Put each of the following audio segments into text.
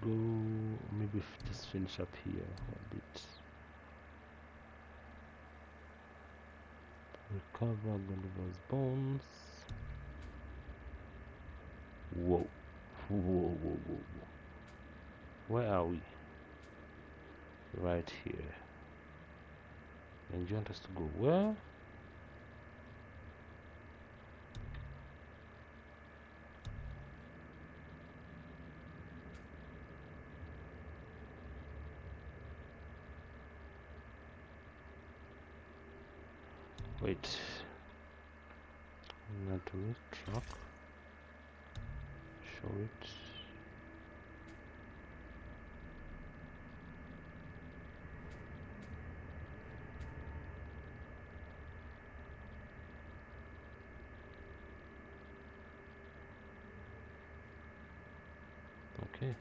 go. Maybe just finish up here a bit. Recover Gulliver's bones. Whoa. Whoa. Where are we? Right here. And you want us to go where? Wait. Not to miss truck. Show it. Okay.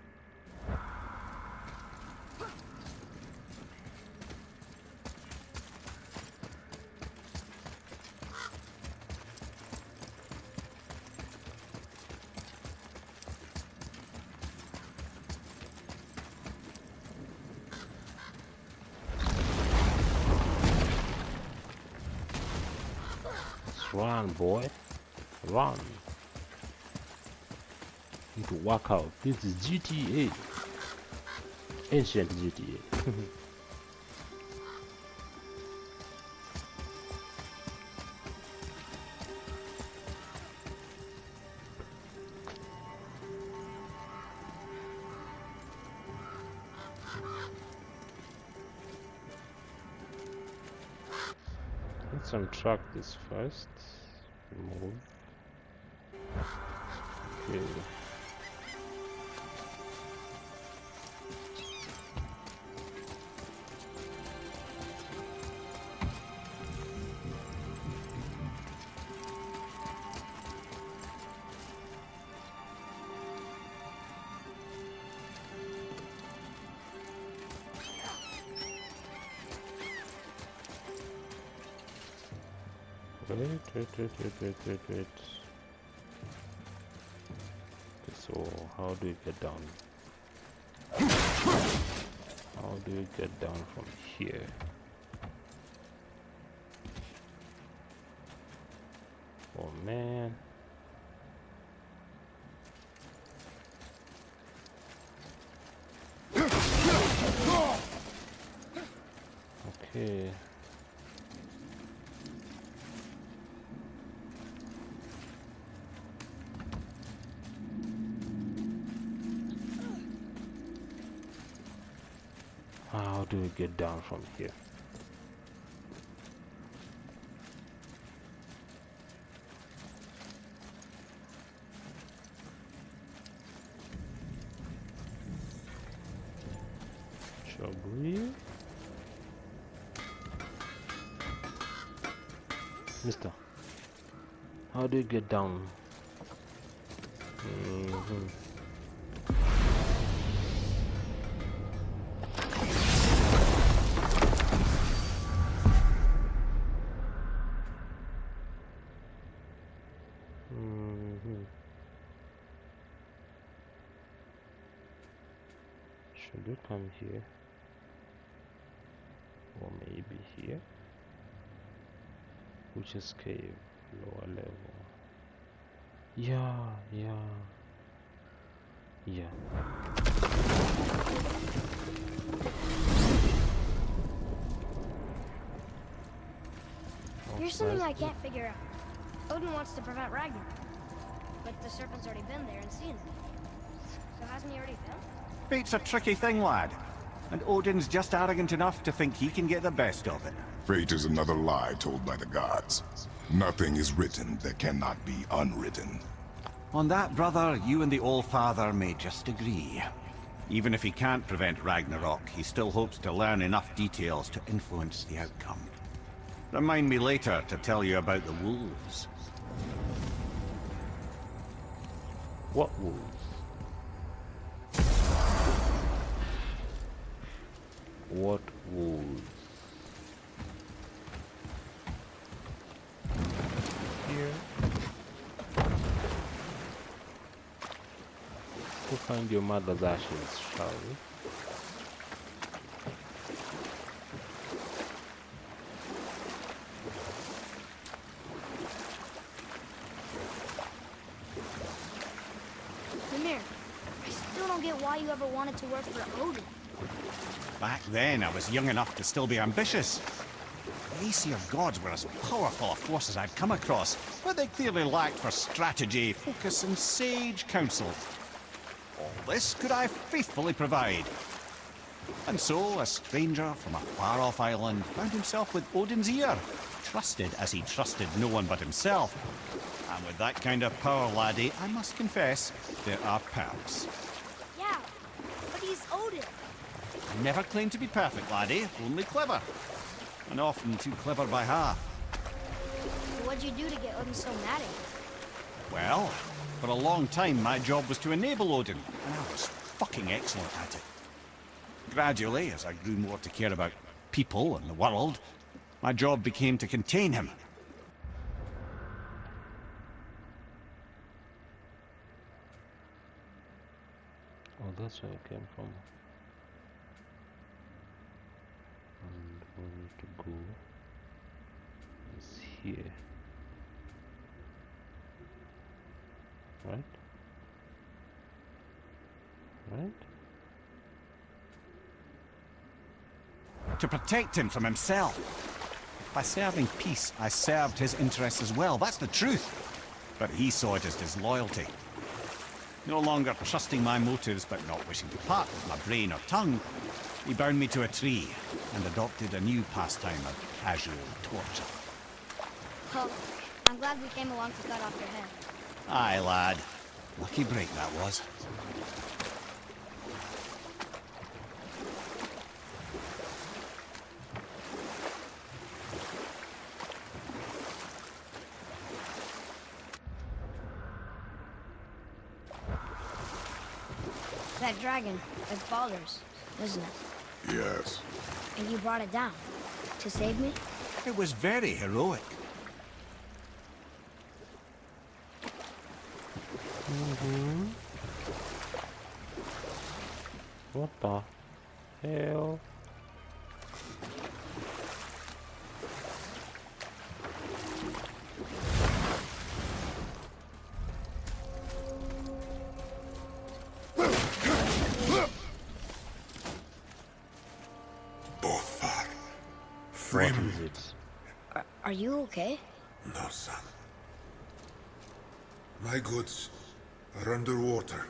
Run, boy, run. Need to walk out. This is GTA, ancient GTA. Let's untrack this first. Remove. Okay. Wait. So, how do we get down? How do we get down from here? Oh man. Okay. How do we get down from here? Shrubbery? Mister, how do you get down? Should we come here? Or maybe here? Which is cave? Lower level. Yeah. Here's something I can't figure out. Odin wants to prevent Ragnarok, but the serpent's already been there and seen it. So hasn't he already found it? Fate's a tricky thing, lad. And Odin's just arrogant enough to think he can get the best of it. Fate is another lie told by the gods. Nothing is written that cannot be unwritten. On that, brother, you and the All-Father may just agree. Even if he can't prevent Ragnarok, he still hopes to learn enough details to influence the outcome. Remind me later to tell you about the wolves. What wolves? What wolves? Here. Oof. find your mother's ashes, shall we? Mimir, I still don't get why you ever wanted to work for Odin. Back then, I was young enough to still be ambitious. The Aesir gods were as powerful a force as I'd come across, but they clearly lacked for strategy, focus, and sage counsel. All this could I faithfully provide. And so, a stranger from a far-off island found himself with Odin's ear, trusted as he trusted no one but himself. And with that kind of power, laddie, I must confess, there are perks. Yeah, but he's Odin. Never claimed to be perfect, laddie, only clever. And often too clever by half. What'd you do to get Odin so mad at you? Well, for a long time my job was to enable Odin, and I was fucking excellent at it. Gradually, as I grew more to care about people and the world, my job became to contain him. Oh, that's where I came from. And we need to go is here. Right? Right? To protect him from himself. By serving peace, I served his interests as well. That's the truth. But he saw it as disloyalty. No longer trusting my motives, but not wishing to part with my brain or tongue, he bound me to a tree and adopted a new pastime of casual torture. Well, I'm glad we came along to cut off your head. Aye, lad. Lucky break that was. That dragon, it's Baldur's, isn't it? Yes. And you brought it down to save me? It was very heroic. What the hell? Bothar. What Frame. is it? Are you okay? No, son. My goods are underwater.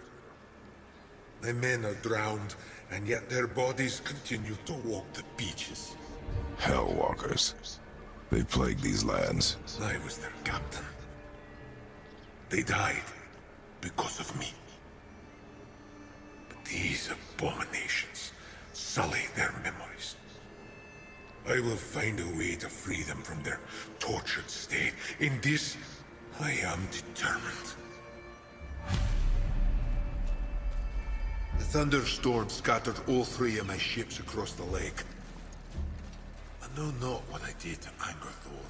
My men are drowned, and yet their bodies continue to walk the beaches. Hellwalkers. They plague these lands. I was their captain. They died because of me. But these abominations sully their memories. I will find a way to free them from their tortured state. In this, I am determined. The thunderstorm scattered all 3 of my ships across the lake. I know not what I did to anger Thor.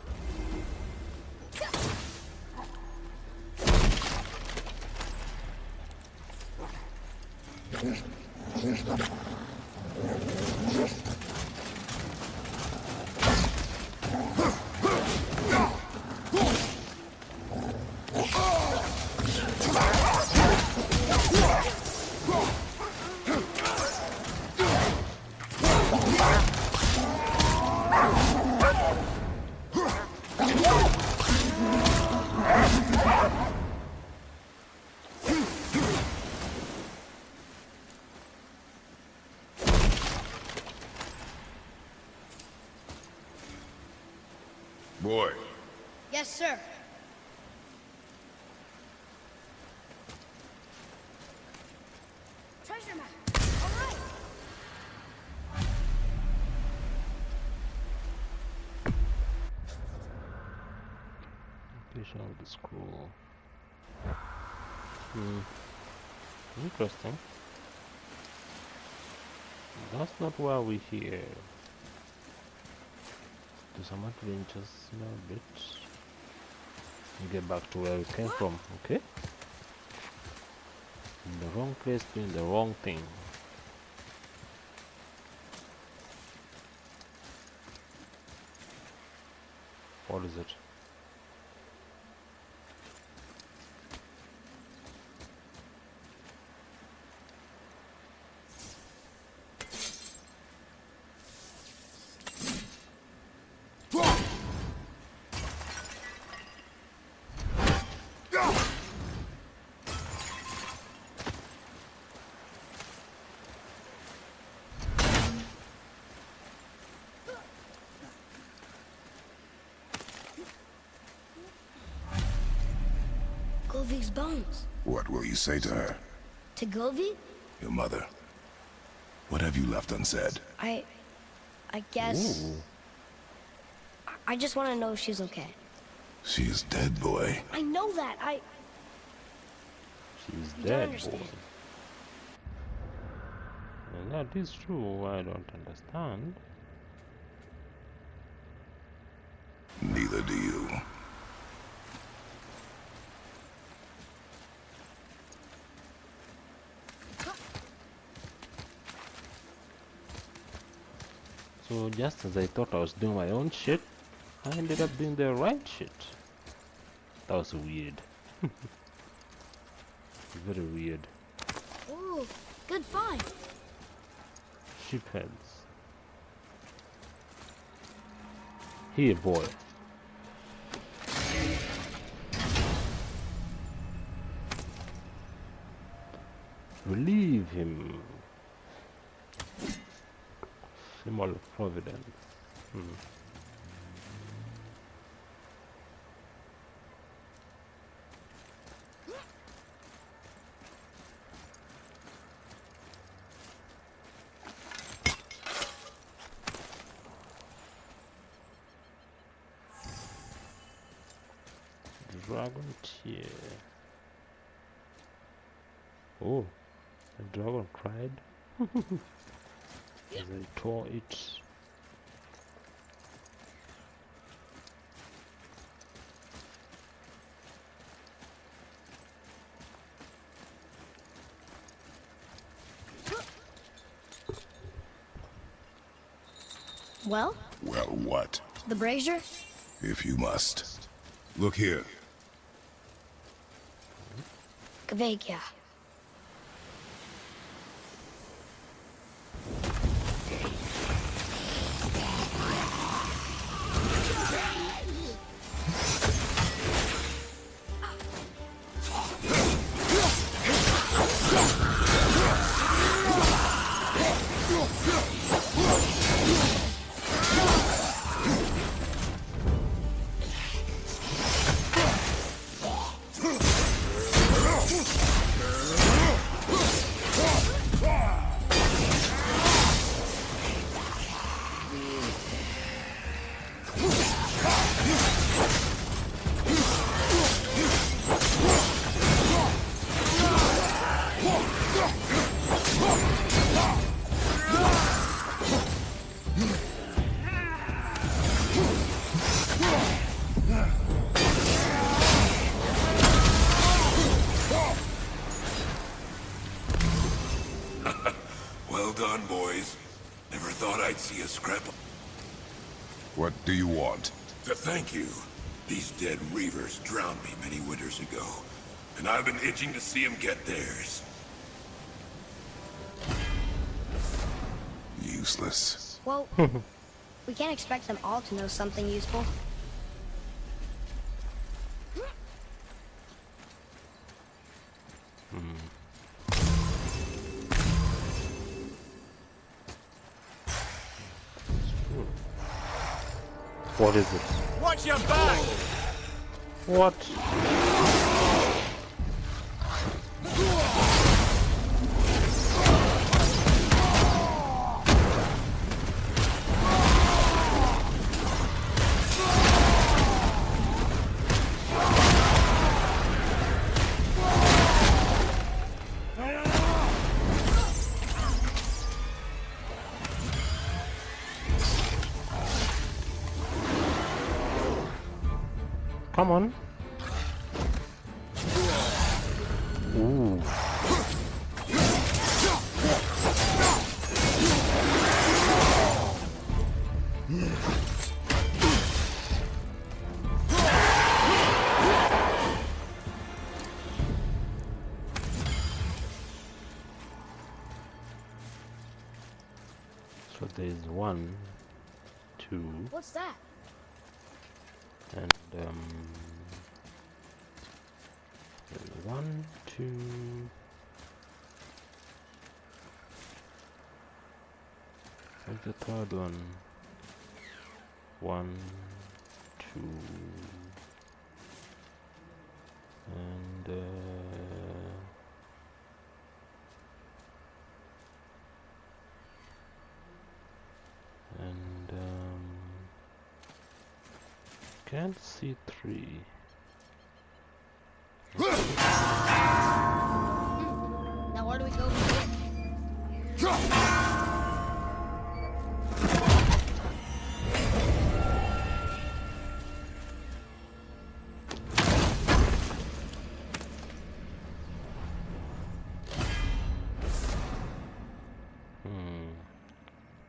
Boy, Yes, sir. Treasure map. All right. Location of the scroll. Interesting. That's not why we're here. Do some adventures in a bit. And get back to where we came from, okay? In the wrong place doing the wrong thing. What is it? Govig's bones. What will you say to her? To Govig? Your mother. What have you left unsaid? I guess... Ooh. I just want to know if she's okay. She is dead, boy. I know that. She's You don't dead, boy. understand. And that is true. I don't understand. Neither do you. So just as I thought I was doing my own shit, I ended up doing the right shit. That was weird. Very weird. Ooh, good find. Sheep heads. Here, boy. Relieve him. Symbol of providence. Dragon tear. Oh, the dragon cried as I tore it. Well, Well, what? the brazier? If you must. Look here. Govig, yeah. Well done, boys. Never thought I'd see a scrap. What do you want? To thank you. These dead reavers drowned me many winters ago, and I've been itching to see them get theirs. Useless. Well, we can't expect them all to know something useful. What is it? Watch your back! What? Come on. Ooh. So there's 1, 2, What's that? and 1, 2. Where's the third one? 1, 2, and can't see 3. Now where do we go from here?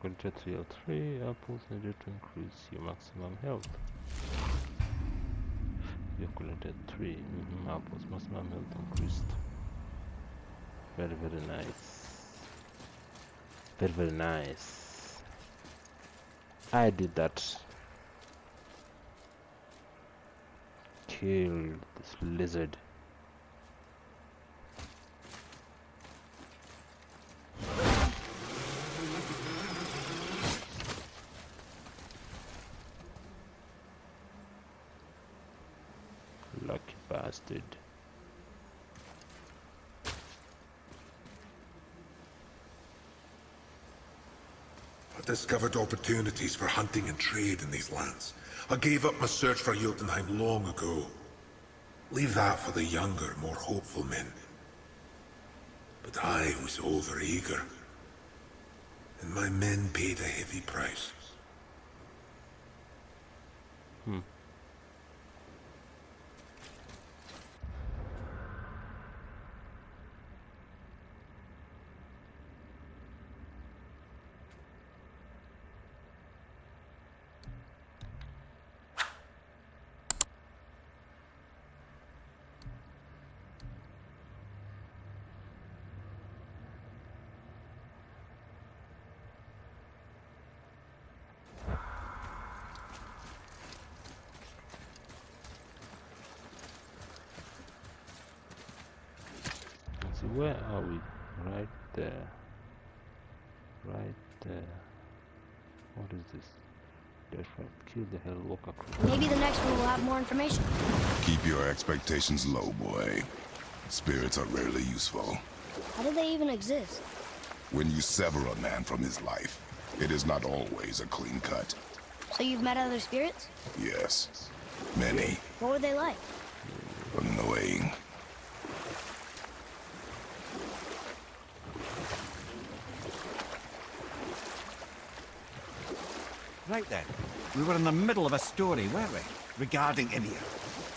Control 3 or 3 apples needed to increase your maximum health. You collected 3 apples, maximum health increased. Very, very nice. Very, very nice. I did that. Killed this lizard. Lucky bastard. I discovered opportunities for hunting and trade in these lands. I gave up my search for Jotunheim long ago. Leave that for the younger, more hopeful men. But I was overeager. And my men paid a heavy price. So where are we? Right there. Right there. What is this? That's right. Kill the hell walker crew. Maybe the next one will have more information. Keep your expectations low, boy. Spirits are rarely useful. How do they even exist? When you sever a man from his life, it is not always a clean cut. So you've met other spirits? Yes, many. What were they like? Annoying. Right then, we were in the middle of a story, weren't we? Regarding Ymir.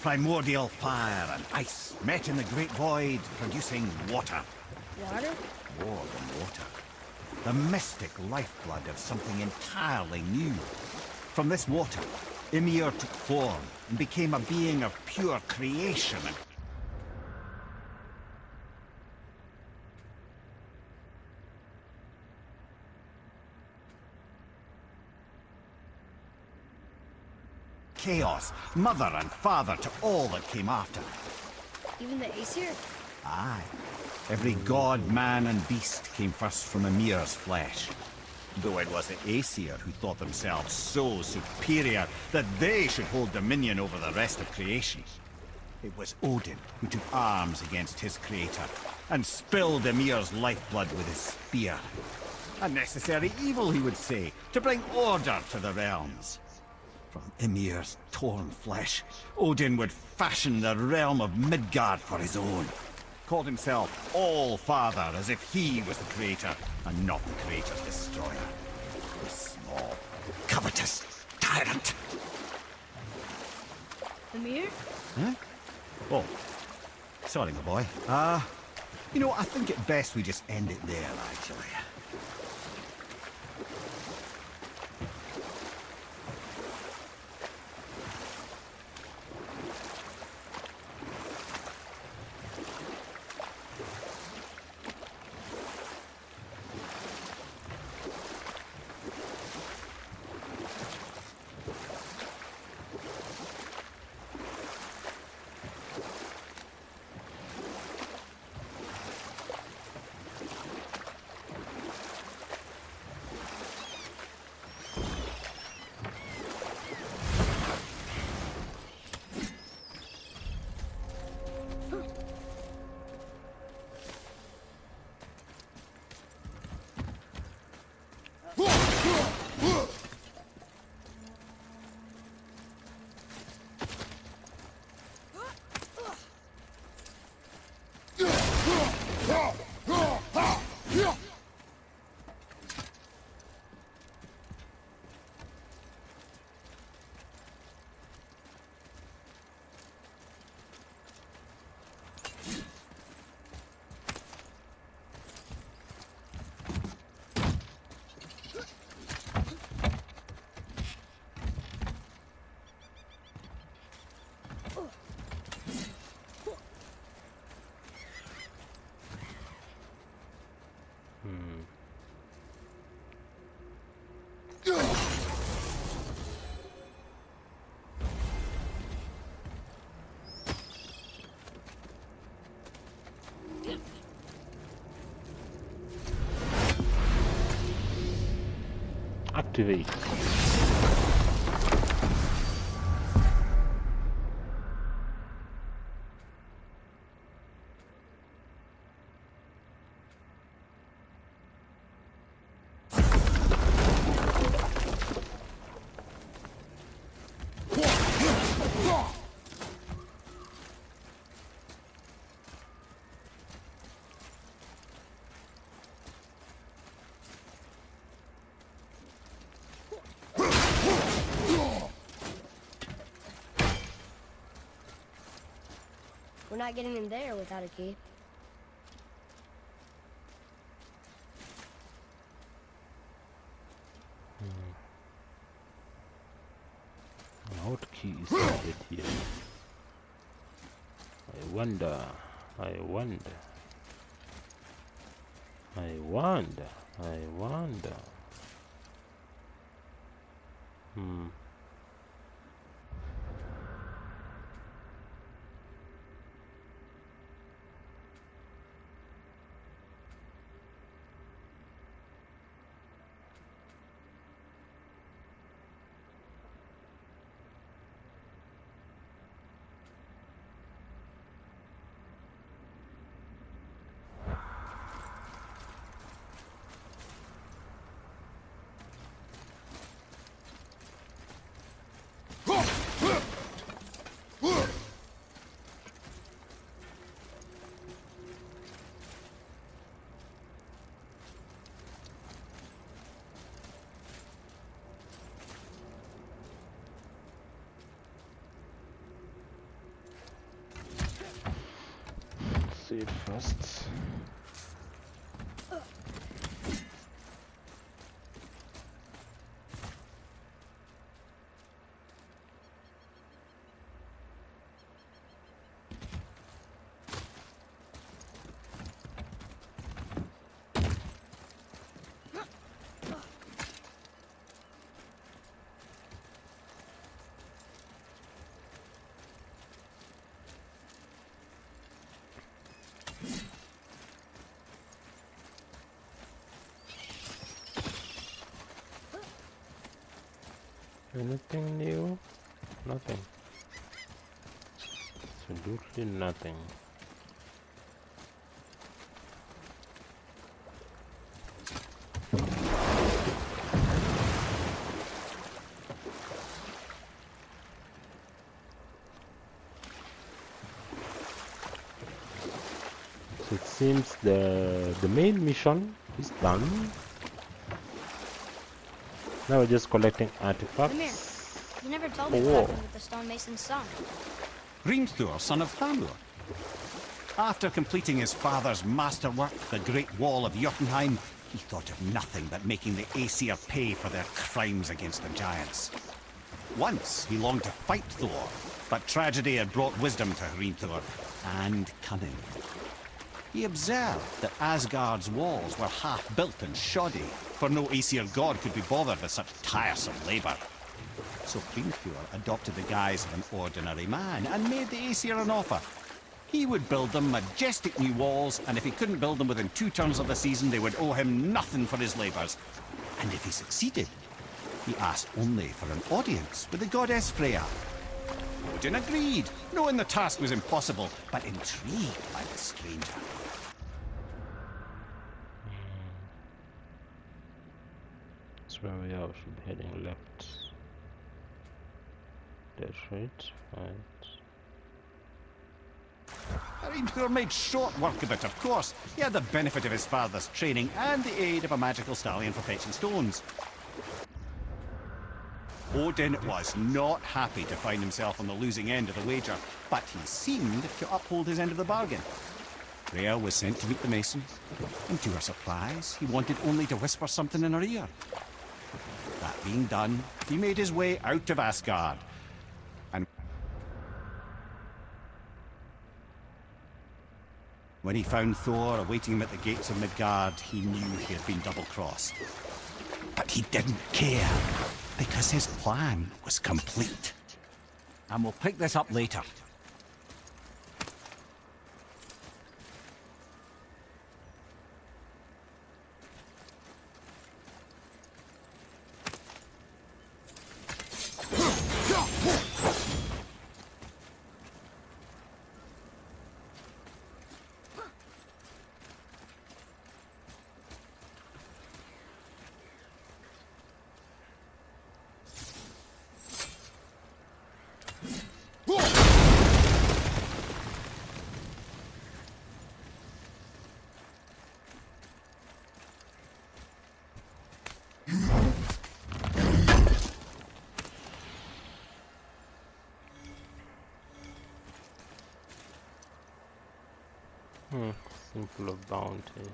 Primordial fire and ice met in the great void, producing water. Water? More than water. The mystic lifeblood of something entirely new. From this water, Ymir took form and became a being of pure creation. Chaos, mother and father to all that came after. Even the Aesir? Aye. Every god, man and beast came first from Ymir's flesh. Though it was the Aesir who thought themselves so superior that they should hold dominion over the rest of creation. It was Odin who took arms against his creator and spilled Ymir's lifeblood with his spear. A necessary evil, he would say, to bring order to the realms. From Ymir's torn flesh, Odin would fashion the realm of Midgard for his own. Called himself All-Father as if he was the creator and not the creator's destroyer. A small, covetous tyrant. Ymir? Huh? Oh, sorry, my boy. You know, I think it best we just end it there, actually. activate. We're not getting in there without a key. What key is needed here? I wonder. I wonder. I wonder. I wonder. See it first. Anything new? Nothing. Absolutely nothing. So it seems the main mission is done. Now we're just collecting artifacts. You never told me what happened with the stonemason's son. Hrimthur, son of Thamur. After completing his father's masterwork, the Great Wall of Jotunheim, he thought of nothing but making the Aesir pay for their crimes against the giants. Once he longed to fight Thor, but tragedy had brought wisdom to Hrimthur, and cunning. He observed that Asgard's walls were half-built and shoddy, for no Aesir god could be bothered with such tiresome labor. So Hrimthur adopted the guise of an ordinary man and made the Aesir an offer. He would build them majestic new walls, and if he couldn't build them within 2 turns of the season, they would owe him nothing for his labors. And if he succeeded, he asked only for an audience with the goddess Freya. Odin agreed, knowing the task was impossible, but intrigued by the stranger. That's where we are. We should be heading left. That's right. Right. Hrimthur made short work of it, of course. He had the benefit of his father's training and the aid of a magical stallion for fetching stones. Odin was not happy to find himself on the losing end of the wager, but he seemed to uphold his end of the bargain. Freya was sent to meet the mason, and to her surprise, he wanted only to whisper something in her ear. That being done, he made his way out of Asgard, and when he found Thor awaiting him at the gates of Midgard, he knew he had been double-crossed. But he didn't care, because his plan was complete. And we'll pick this up later. Simple of bounty.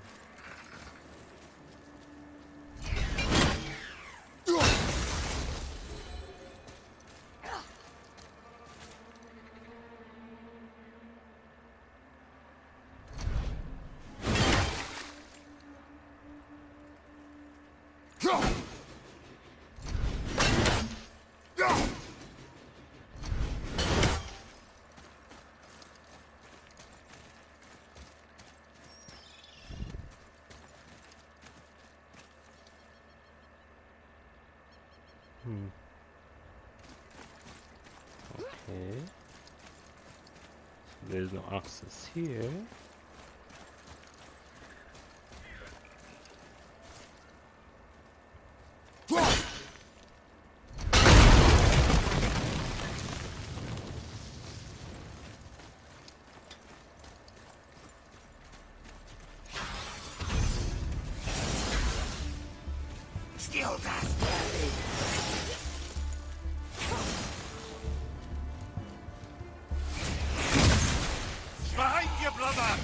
Okay. So there's no access here. Still dust. Behind you, brother!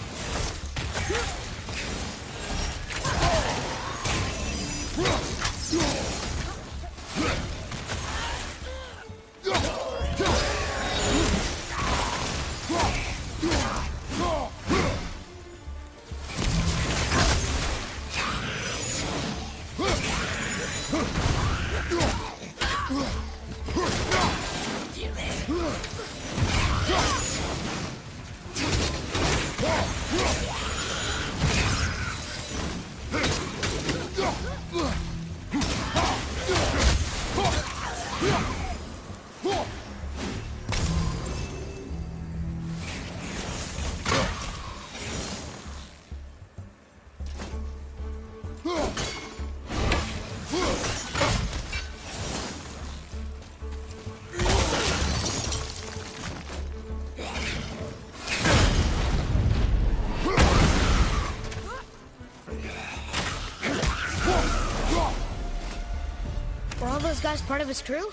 Were all those guys part of his crew?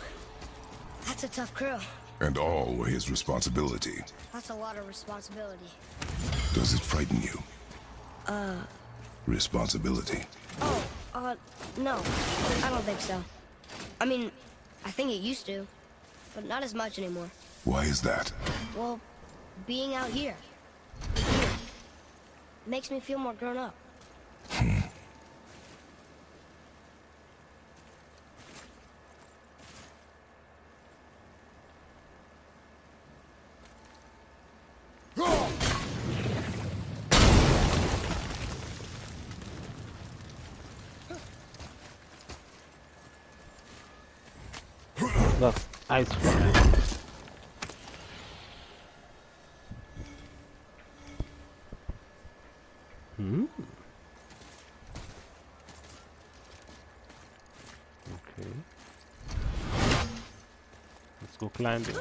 That's a tough crew. And all were his responsibility. That's a lot of responsibility. Does it frighten you? Responsibility. No. I don't think so. I mean, I think it used to, but not as much anymore. Why is that? Well, being out here makes me feel more grown up. That's ice fire. Okay. Let's go climbing.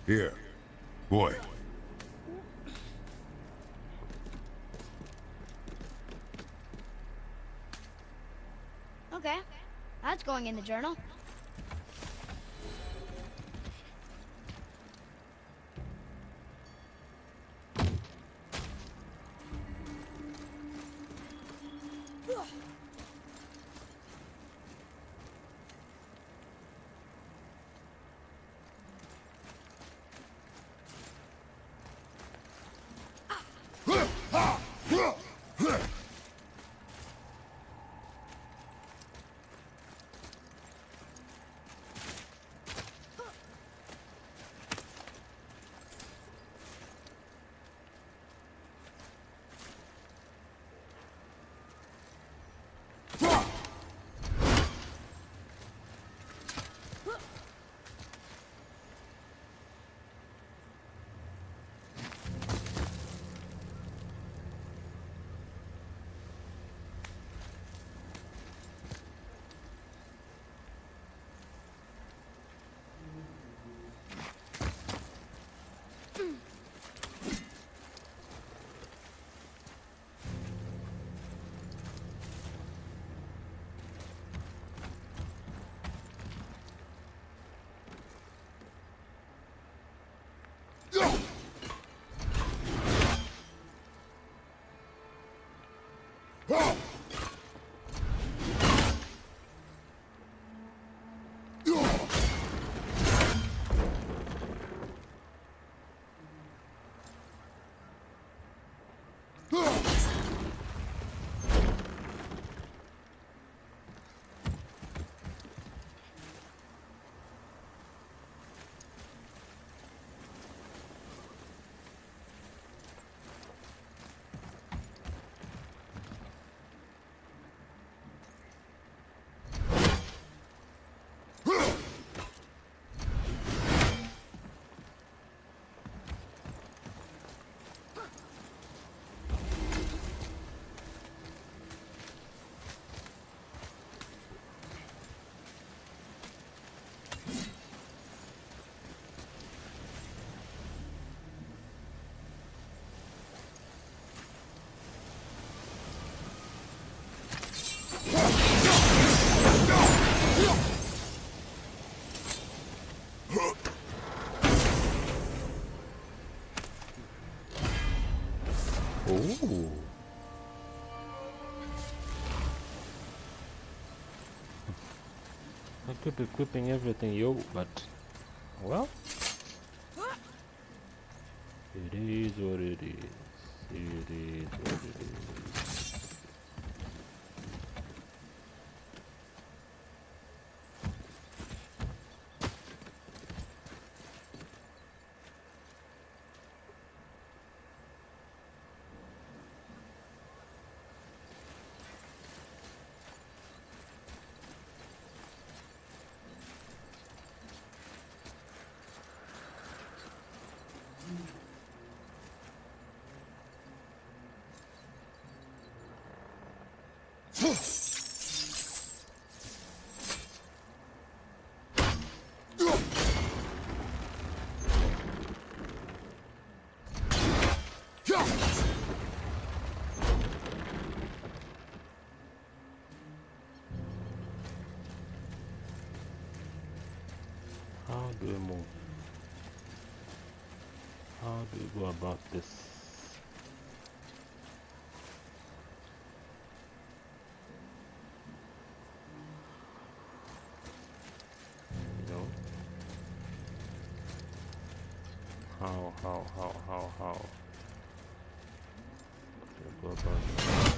Here. Boy. Okay, that's going in the journal. Ooh. I keep equipping everything, yo, but well, it is what it is. It is what it is. How do we move? How do we go about this? No. How? Go about this?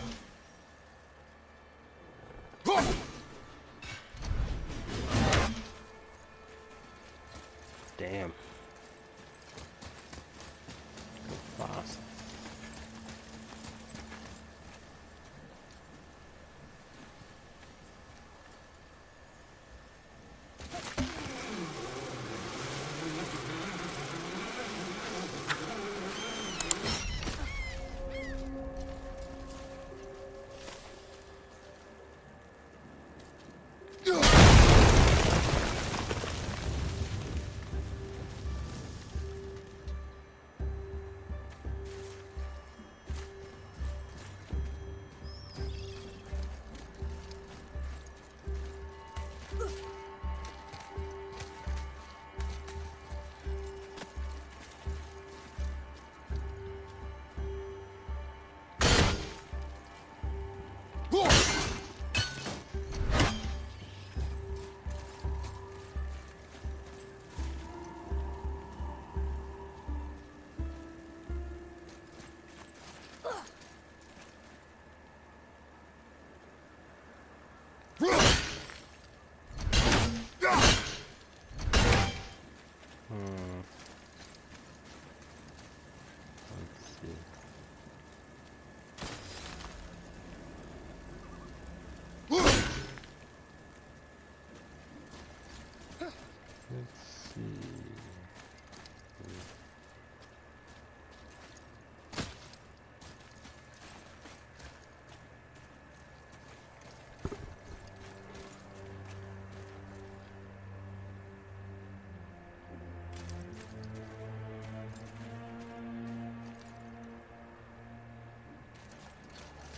Damn. Go fast.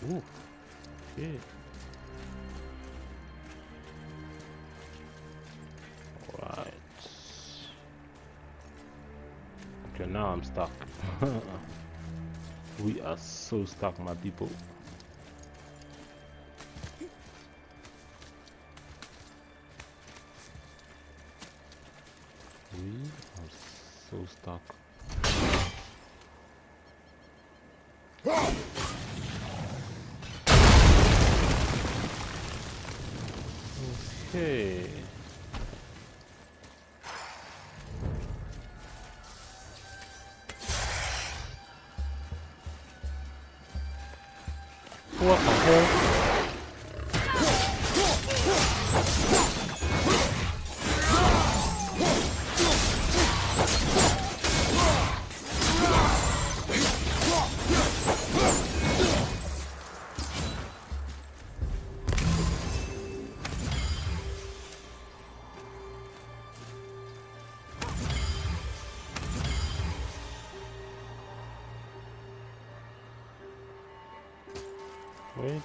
Ooh, shit. Alright. Okay, now I'm stuck. We are so stuck, my people. So stuck. Okay. What the hell? Wait.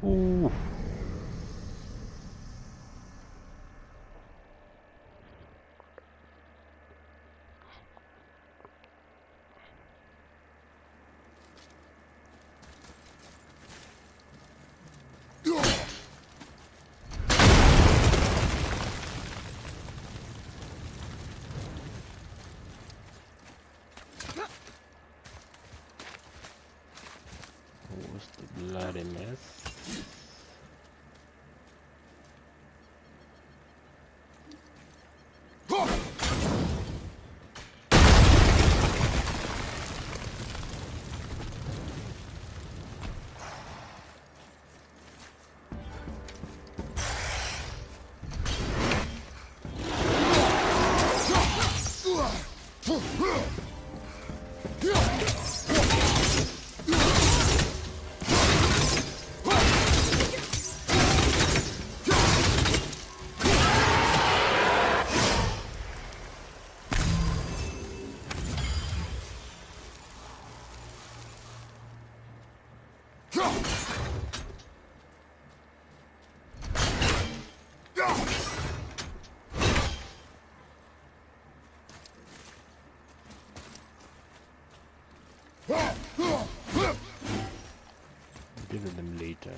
Ooh. What's the bloody mess? Deal with them later.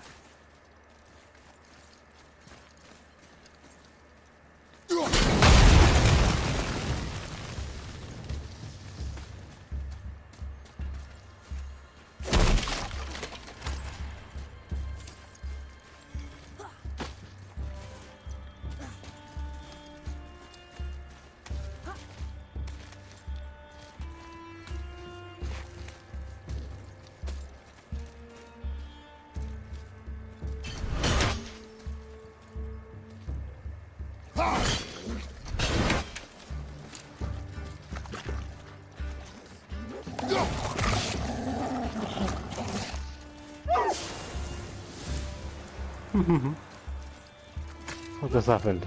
What just happened?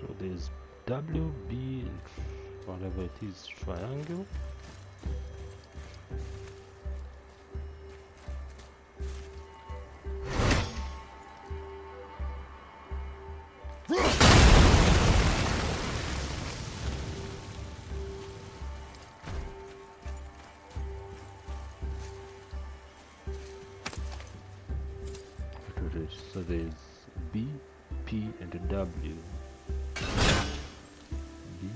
So there's W, B, whatever it is, triangle. So there's B, P, and a W. B,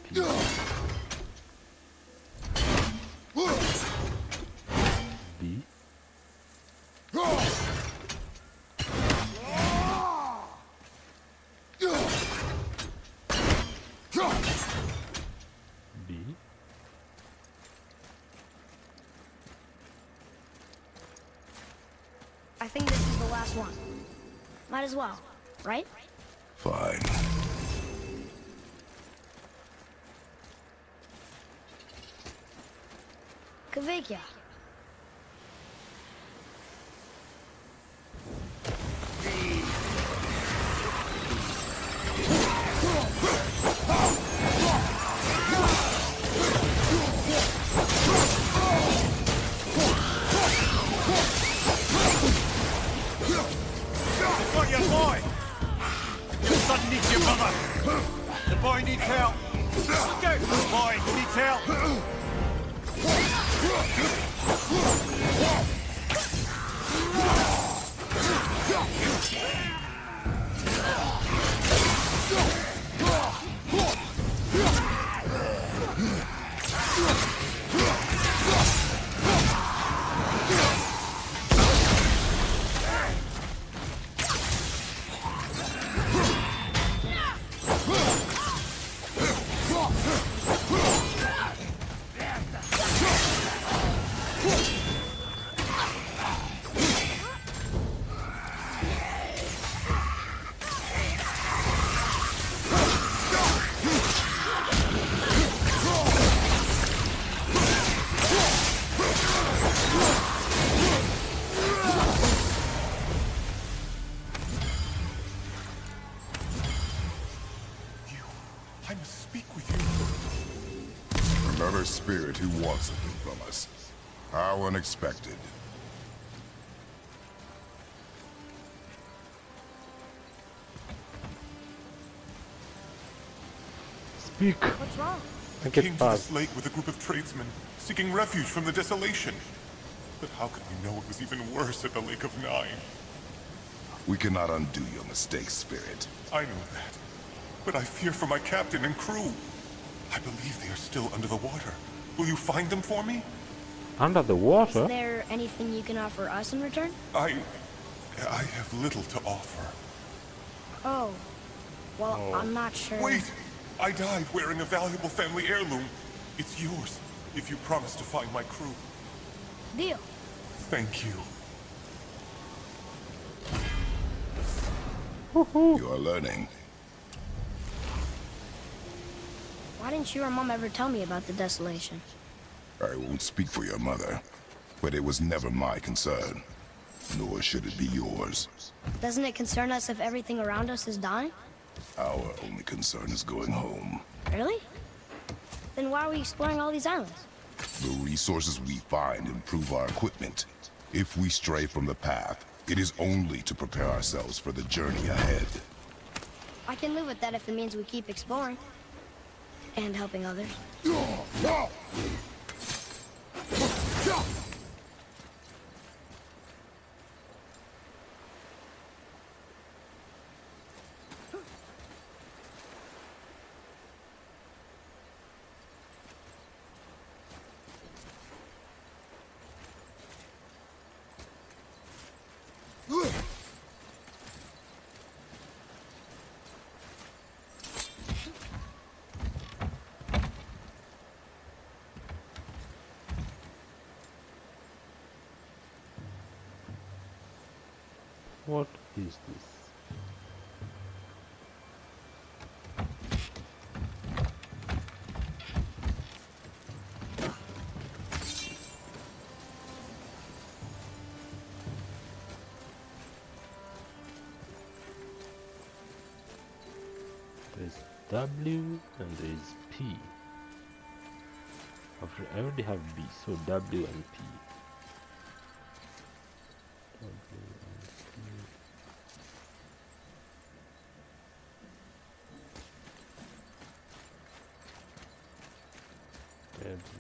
P, B. B. I think this is the last one. Might as well, right? Fine. Kavekya. Got your boy! Your son needs your mother! The boy needs help! Look out! The boy needs help! I must speak with you. Another spirit who wants something from us. How unexpected. Speak. What's wrong? I Get came to past. this lake with a group of tradesmen, seeking refuge from the desolation. But how could we know it was even worse at the Lake of Nine? We cannot undo your mistakes, spirit. I know that. But I fear for my captain and crew. I believe they are still under the water. Will you find them for me? Under the Is water? there anything you can offer us in return? I have little to offer. Oh. Well, I'm not sure. Wait! I died wearing a valuable family heirloom. It's yours, if you promise to find my crew. Deal. Thank you. You are learning. Why didn't you or Mom ever tell me about the desolation? I won't speak for your mother, but it was never my concern. Nor should it be yours. Doesn't it concern us if everything around us is dying? Our only concern is going home. Really? Then why are we exploring all these islands? The resources we find improve our equipment. If we stray from the path, it is only to prepare ourselves for the journey ahead. I can live with that if it means we keep exploring. And helping others. What is this? There's W and there's P. I already have B, so W and P. W and P. W and P.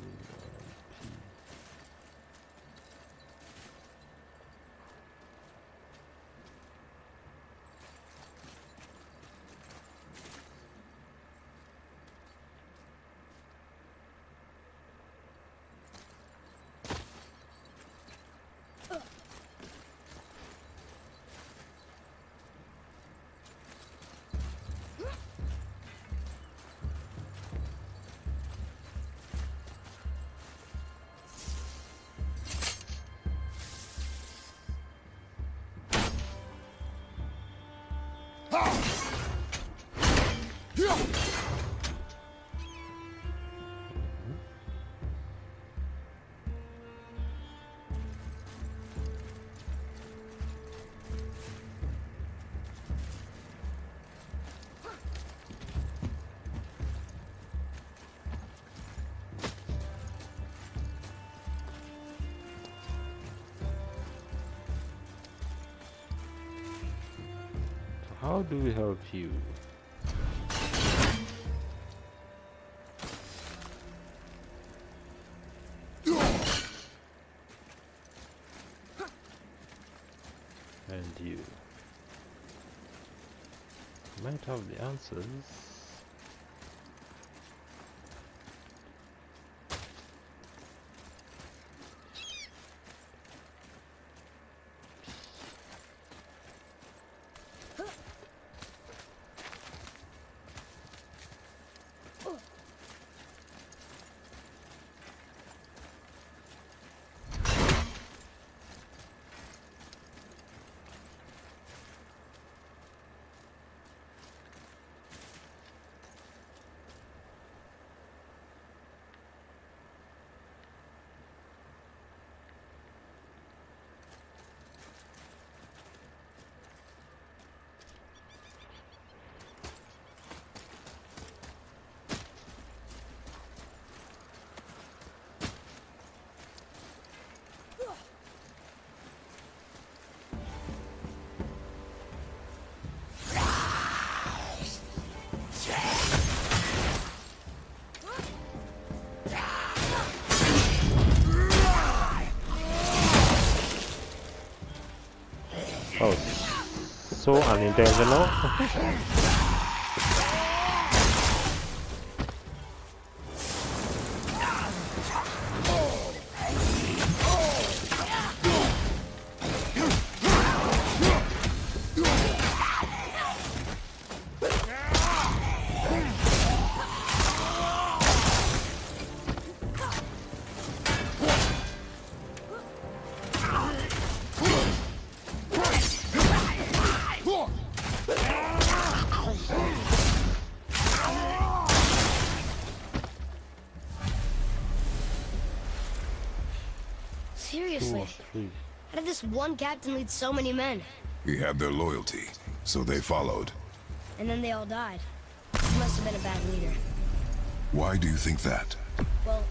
How do we help you? And you might have the answers. Oh, so unintentional. Seriously, how did this one captain lead so many men? He had their loyalty, so they followed. And then they all died. He must have been a bad leader. Why do you think that? Well,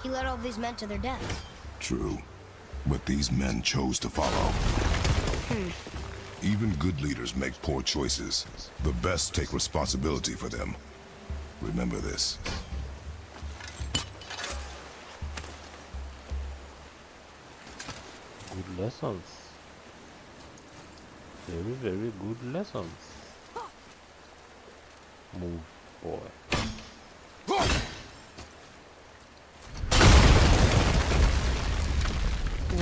he led all these men to their deaths. True, but these men chose to follow. Even good leaders make poor choices. The best take responsibility for them. Remember this. Good lessons. Very, very good lessons. Move, boy.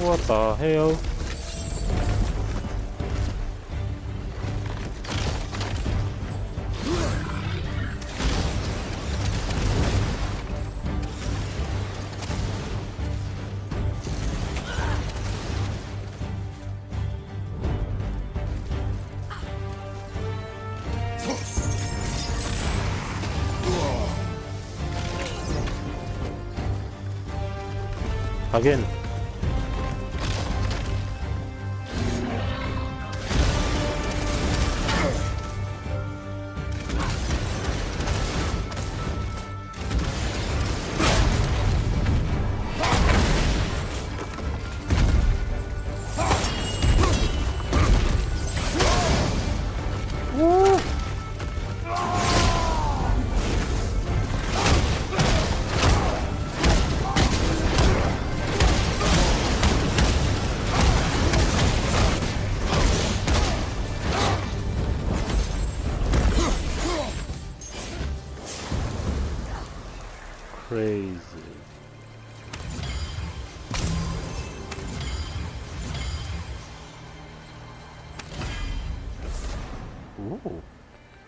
What the hell? Again. crazy. Ooh.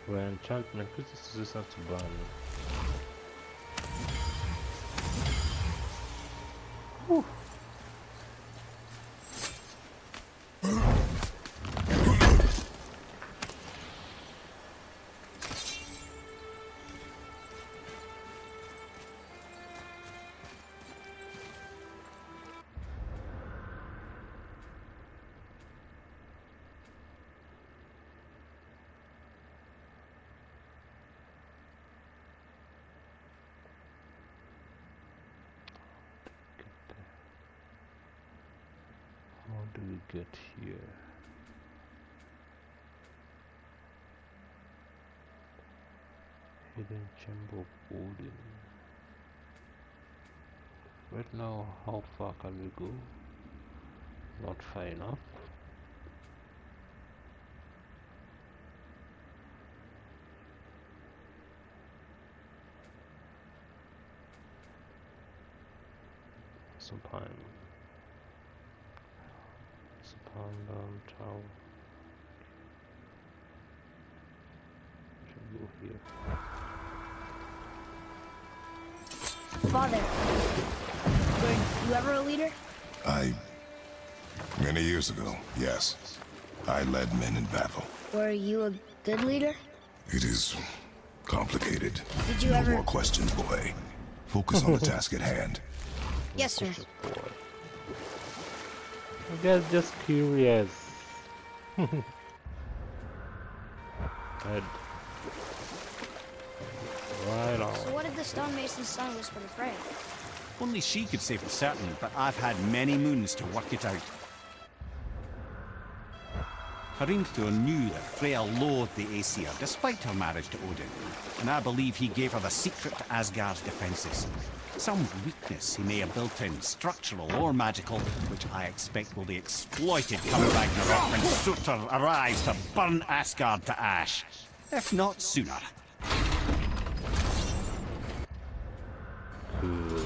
Rare enchantment. This is resistant to burn. Whew. How do we get here? Hidden chamber of Odin. Right now, how far can we go? Not far enough. Sometime. Tower. Should go here. Father, were you ever a leader? Many years ago, yes. I led men in battle. Were you a good leader? It is complicated. Did you No ever... more questions, boy. Focus on the task at hand. Yes, sir. I guess just curious. Head. Right on. So what did the stonemason's son whisper to Freya? Only she could say for certain, but I've had many moons to work it out. Hrimthur knew that Freya loathed the Aesir, despite her marriage to Odin, and I believe he gave her the secret to Asgard's defences. Some weakness he may have built in, structural or magical, which I expect will be exploited come Ragnarok when Surtur arrives to burn Asgard to ash. If not sooner. Good.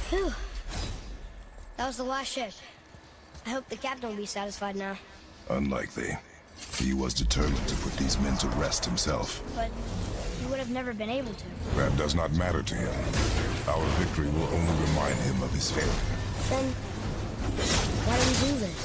Phew. That was the last ship. I hope the captain will be satisfied now. Unlikely. He was determined to put these men to rest himself. But he would have never been able to. That does not matter to him. Our victory will only remind him of his failure. Then, why do we do this?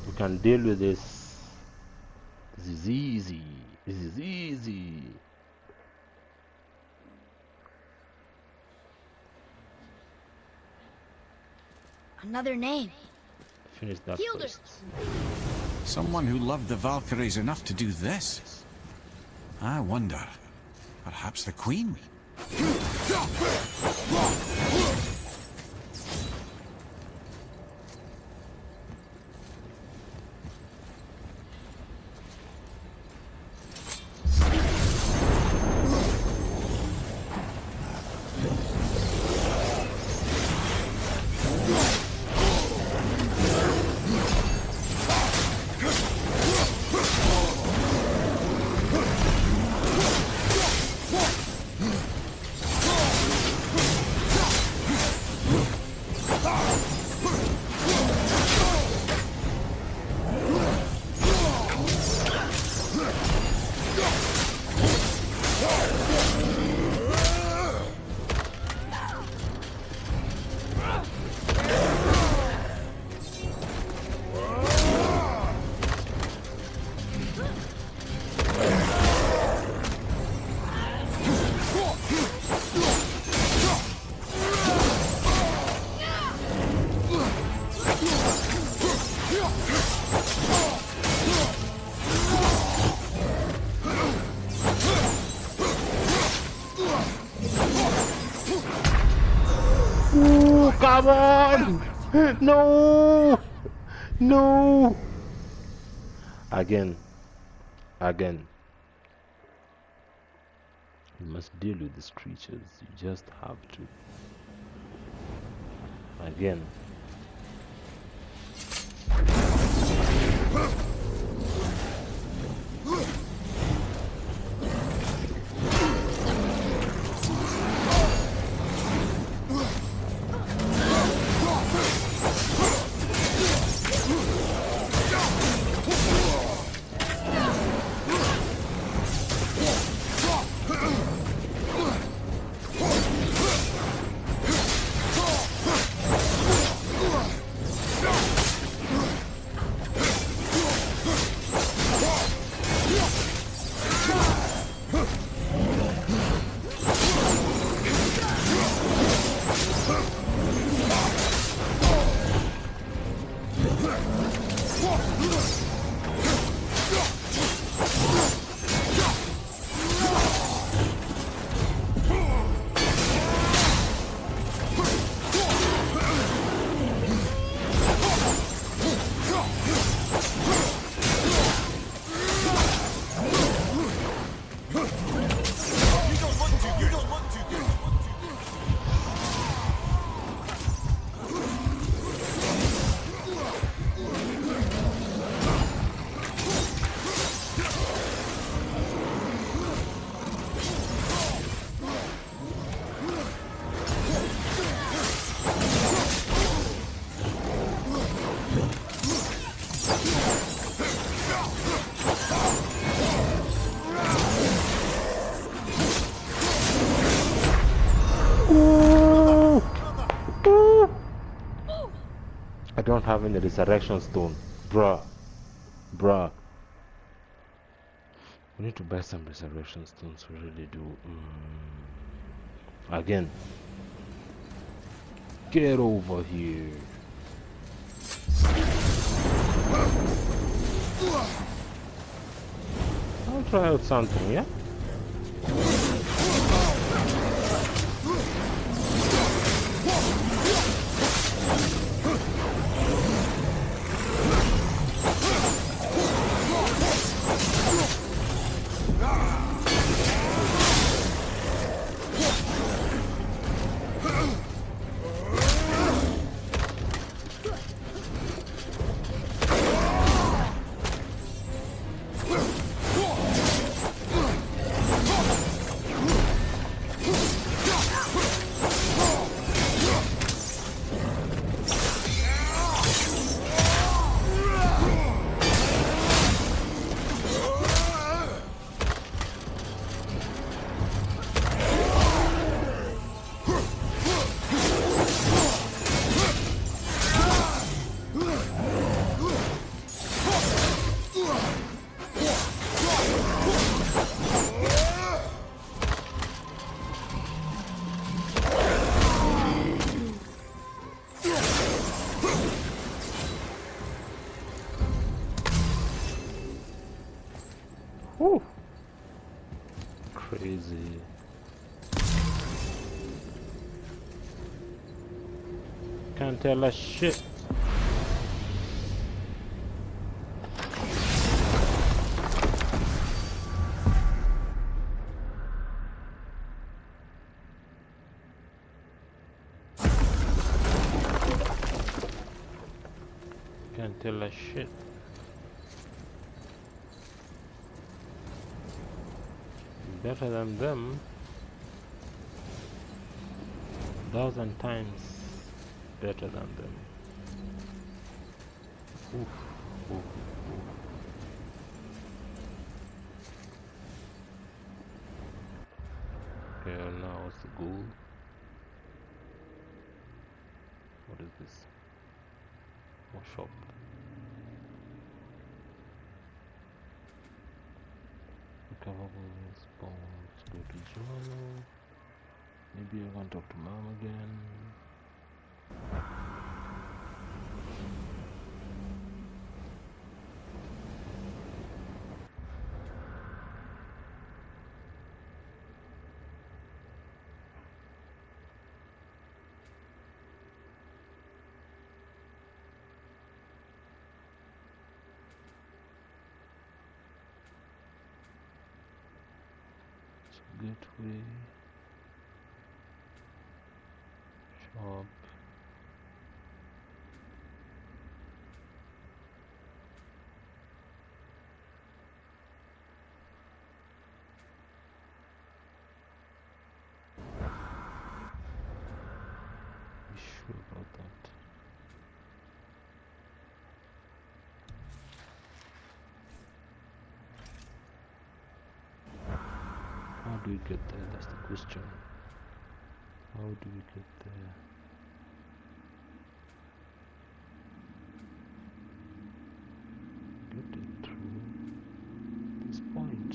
We can deal with this. This is easy. This is easy. Another name. Finish that Hildur. first. Someone who loved the Valkyries enough to do this. I wonder. Perhaps the Queen? No, come on! No! No! Again. Again. You must deal with these creatures. You just have to. Again. I don't have any resurrection stone. Bruh. Bruh. We need to buy some resurrection stones. We really do. Again. Get over here. I'll try out something, yeah? Whew. Crazy. Can't tell us shit. Can't tell us shit. Better than them 1,000 times better than them. Oof, oof, oof. Okay, now what's the goal? What is this? More shop. Recoverable response. Go to journal. Maybe I can talk to mom again. gateway. Shop. Be sure about that. How do we get there? That's the question. How do we get there? Get it through this point.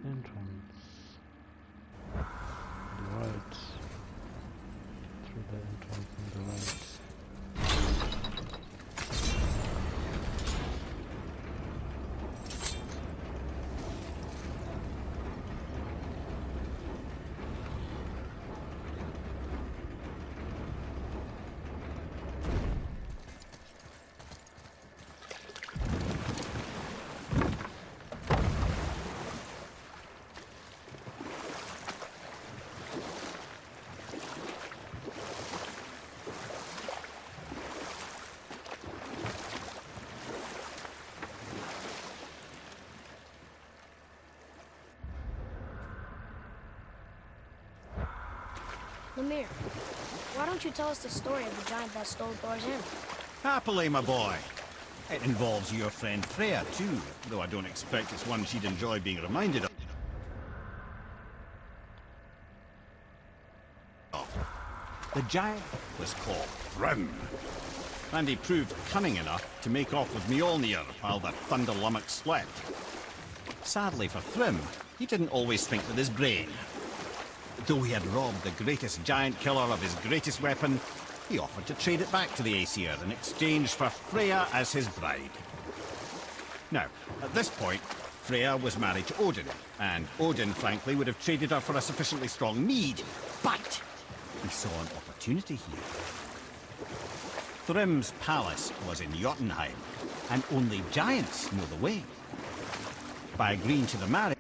Entrance. The right. Through the entrance on the right. Lemire, why don't you tell us the story of the giant that stole Thor's hammer? Happily, my boy. It involves your friend Freya, too, though I don't expect it's one she'd enjoy being reminded of. The giant was called Thrym, and he proved cunning enough to make off with Mjolnir while the Thunder Lummox slept. Sadly for Thrym, he didn't always think with his brain. Though he had robbed the greatest giant killer of his greatest weapon, he offered to trade it back to the Aesir in exchange for Freya as his bride. Now, at this point, Freya was married to Odin, and Odin, frankly, would have traded her for a sufficiently strong mead, but he saw an opportunity here. Thrym's palace was in Jotunheim, and only giants know the way. By agreeing to the marriage,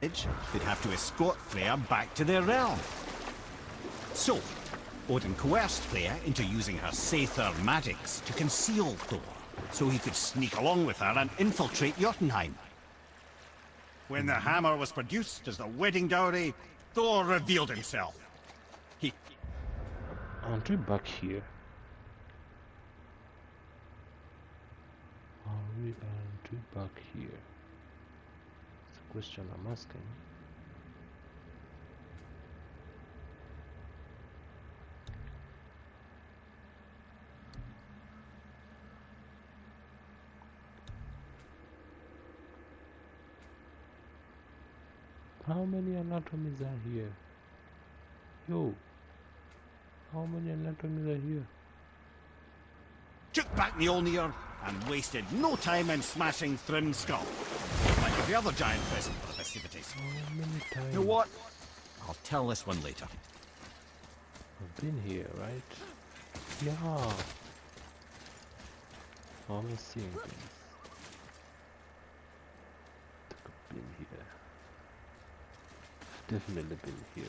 they'd have to escort Freya back to their realm. So, Odin coerced Freya into using her Seithr magics to conceal Thor, so he could sneak along with her and infiltrate Jotunheim. When the hammer was produced as the wedding dowry, Thor revealed himself. Aren't we back here? Aren't we back here? That's the question I'm asking. How many anatomies are here? Yo, how many anatomies are here? Took back Mjolnir and wasted no time in smashing Thrym's skull, like every other giant present for the festivities. How many times? You know what? I'll tell this one later. I've been here, right? Yeah. I'm seeing things. I've been here. Definitely been here.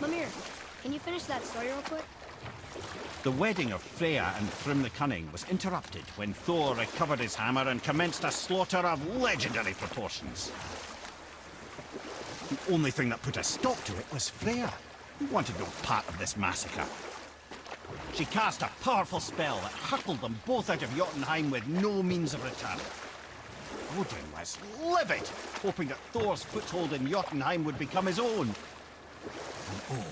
Lemire, can you finish that story real quick? The wedding of Freya and Thrym the Cunning was interrupted when Thor recovered his hammer and commenced a slaughter of legendary proportions. The only thing that put a stop to it was Freya, who wanted no part of this massacre. She cast a powerful spell that hurtled them both out of Jotunheim with no means of return. Odin was livid, hoping that Thor's foothold in Jotunheim would become his own. And oh,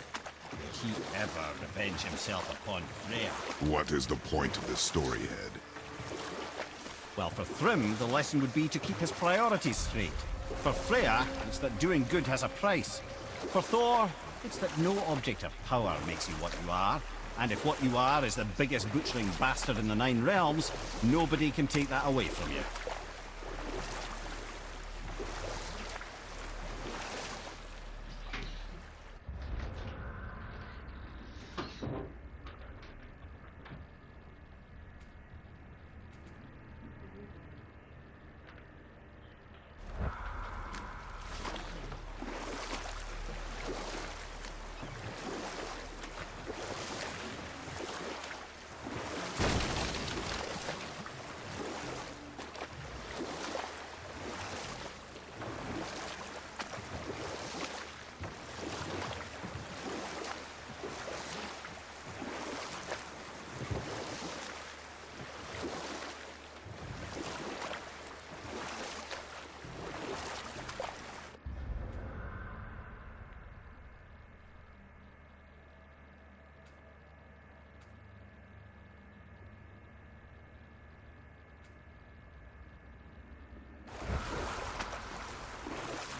would he ever revenge himself upon Freya? What is the point of this story, Head? Well, for Thrym, the lesson would be to keep his priorities straight. For Freya, it's that doing good has a price. For Thor, it's that no object of power makes you what you are. And if what you are is the biggest butchering bastard in the Nine Realms, nobody can take that away from you.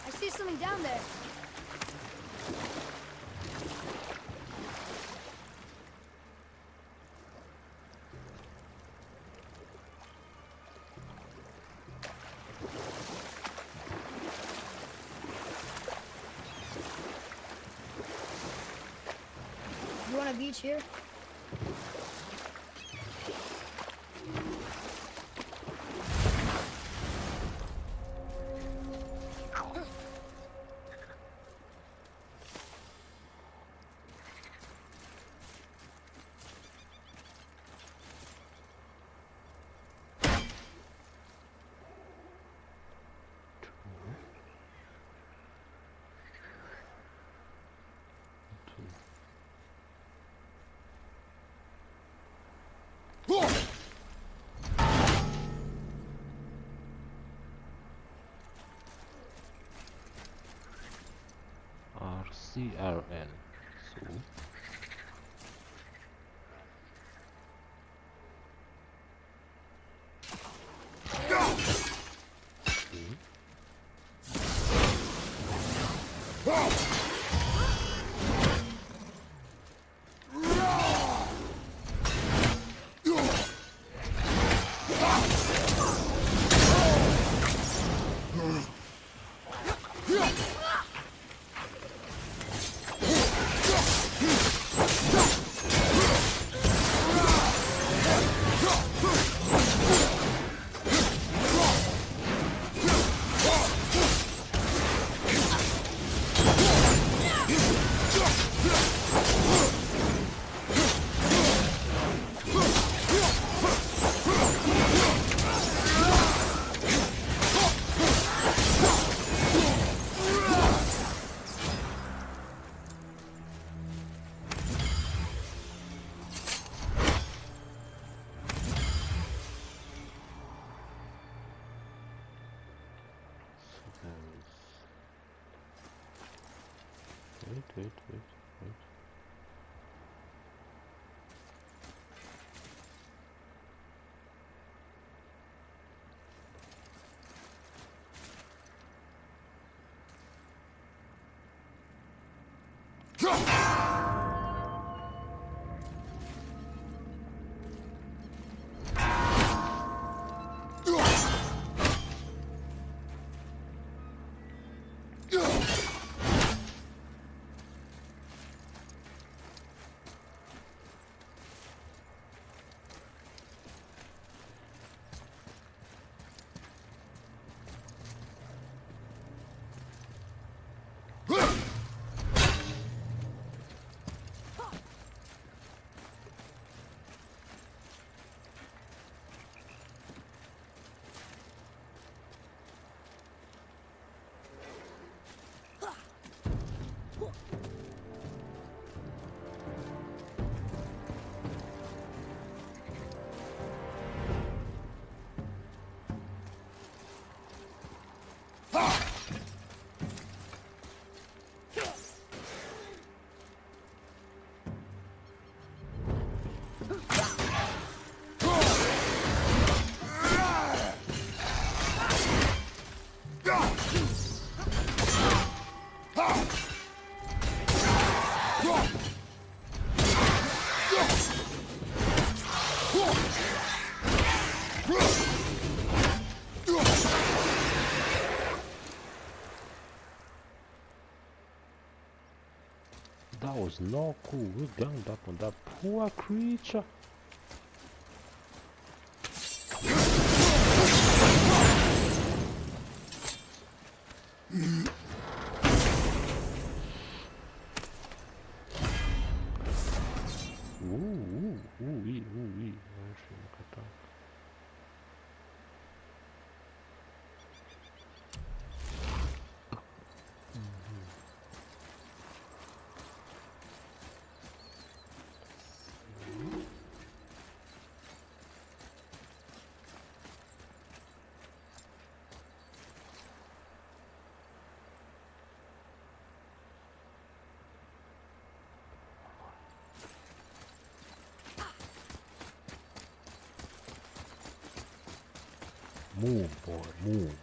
I see something down there. You want a beach here? RCRN. So. Wait. That was not cool. We ganged up on that poor creature. Ooh. Move, boy, move.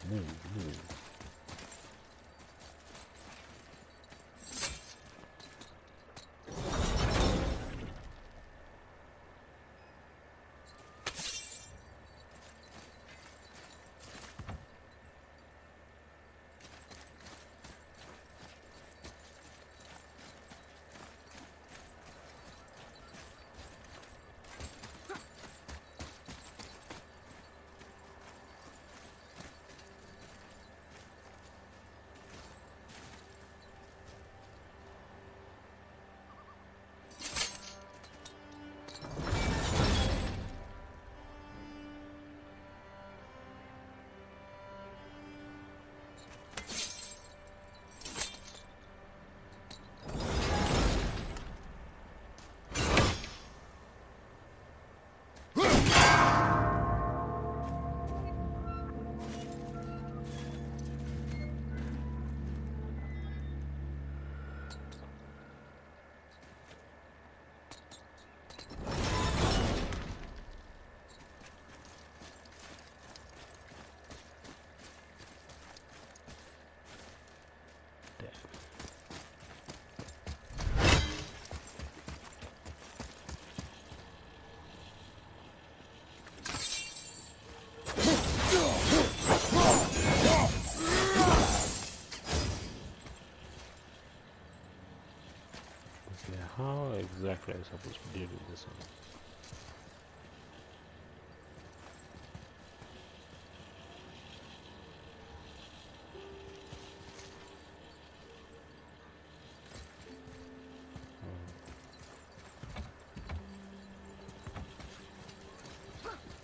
How exactly am I supposed to deal with this one?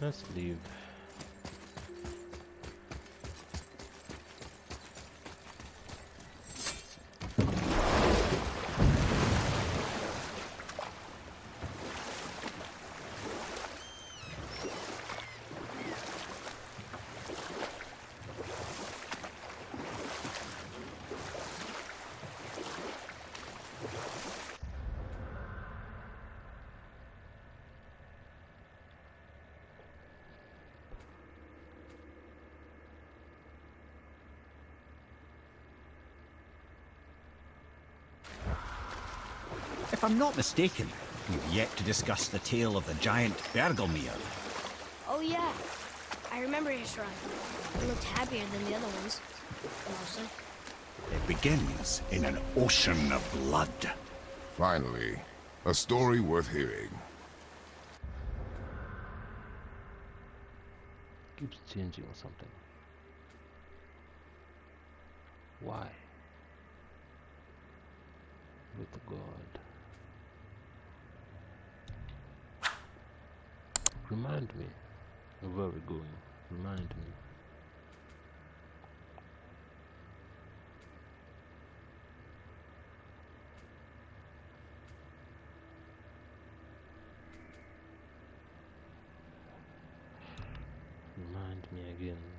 Let's leave. If I'm not mistaken, we've yet to discuss the tale of the giant Bergelmir. Oh yeah, I remember his shrine. It looked happier than the other ones, mostly. It begins in an ocean of blood. Finally, a story worth hearing. Keeps changing something. Why? With God. Remind me of where we're going. Remind me. Remind me again.